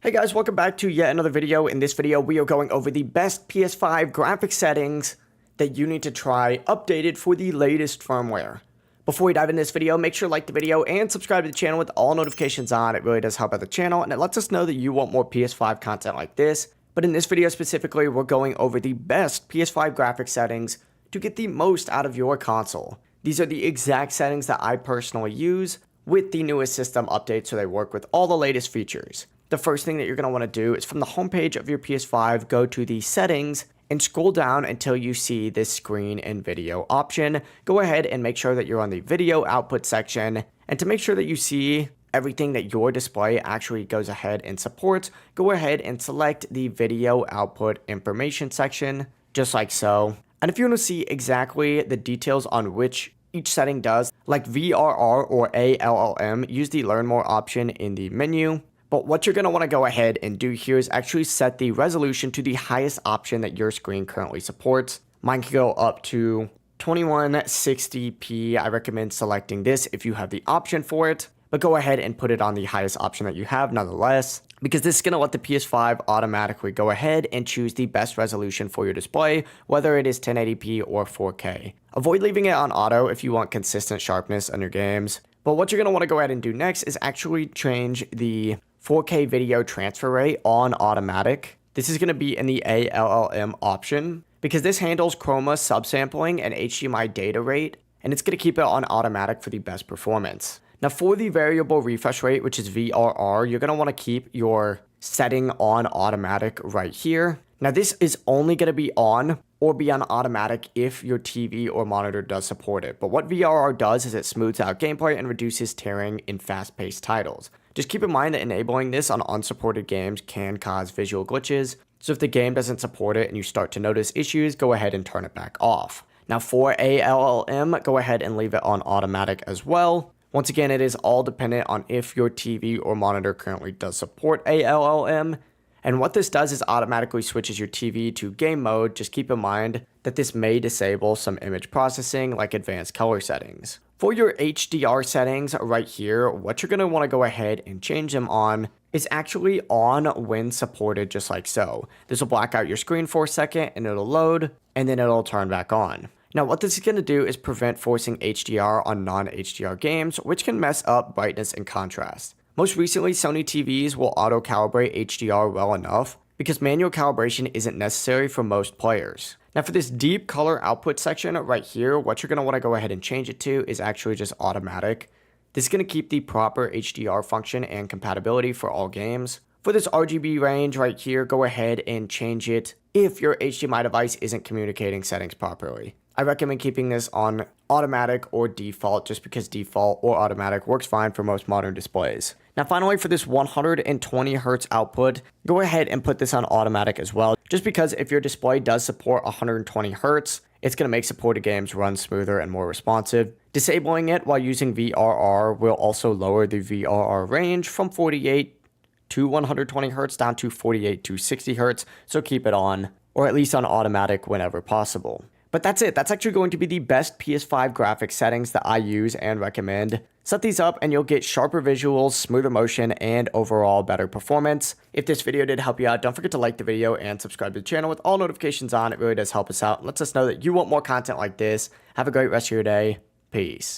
Hey guys, welcome back to yet another video. In this video, we are going over the best PS5 graphic settings that you need to try updated for the latest firmware. Before we dive into this video, make sure to like the video and subscribe to the channel with all notifications on. It really does help out the channel and it lets us know that you want more PS5 content like this. But in this video specifically, we're going over the best PS5 graphic settings to get the most out of your console. These are the exact settings that I personally use with the newest system updates so they work with all the latest features. The first thing that you're going to want to do is from the homepage of your PS5, go to the settings and scroll down until you see this screen and video option. Go ahead and make sure that you're on the video output section. And to make sure that you see everything that your display actually goes ahead and supports, go ahead and select the video output information section, just like so. And if you want to see exactly the details on which each setting does, like VRR or ALLM, use the Learn More option in the menu. But what you're going to want to go ahead and do here is actually set the resolution to the highest option that your screen currently supports. Mine can go up to 2160p. I recommend selecting this if you have the option for it, but go ahead and put it on the highest option that you have nonetheless, because this is going to let the PS5 automatically go ahead and choose the best resolution for your display, whether it is 1080p or 4K. Avoid leaving it on auto if you want consistent sharpness on your games. But what you're going to want to go ahead and do next is actually change the 4K video transfer rate on automatic. This is going to be in the ALLM option because this handles chroma subsampling and HDMI data rate, and it's going to keep it on automatic for the best performance. Now for the variable refresh rate, which is VRR, you're going to want to keep your setting on automatic right here. Now this is only going to be on or be on automatic if your TV or monitor does support it. But what VRR does is it smooths out gameplay and reduces tearing in fast-paced titles. Just keep in mind that enabling this on unsupported games can cause visual glitches, so if the game doesn't support it and you start to notice issues, go ahead and turn it back off. Now for ALLM, go ahead and leave it on automatic as well. Once again, it is all dependent on if your TV or monitor currently does support ALLM. And what this does is automatically switches your TV to game mode. Just keep in mind that this may disable some image processing like advanced color settings. For your HDR settings right here, what you're going to want to go ahead and change them on is actually on when supported, just like so. This will black out your screen for a second and it'll load and then it'll turn back on. Now what this is going to do is prevent forcing HDR on non-HDR games, which can mess up brightness and contrast. Most recently, Sony TVs will auto-calibrate HDR well enough because manual calibration isn't necessary for most players. Now for this deep color output section right here, what you're going to want to go ahead and change it to is actually just automatic. This is going to keep the proper HDR function and compatibility for all games. For this RGB range right here, go ahead and change it if your HDMI device isn't communicating settings properly. I recommend keeping this on automatic or default just because default or automatic works fine for most modern displays. Now finally, for this 120 Hz output, go ahead and put this on automatic as well, just because if your display does support 120 Hz, it's going to make supported games run smoother and more responsive. Disabling it while using VRR will also lower the VRR range from 48 to 120 Hz down to 48 to 60 Hz, so keep it on, or at least on automatic whenever possible. But that's it. That's actually going to be the best PS5 graphics settings that I use and recommend. Set these up and you'll get sharper visuals, smoother motion, and overall better performance. If this video did help you out, don't forget to like the video and subscribe to the channel with all notifications on. It really does help us out and lets us know that you want more content like this. Have a great rest of your day. Peace.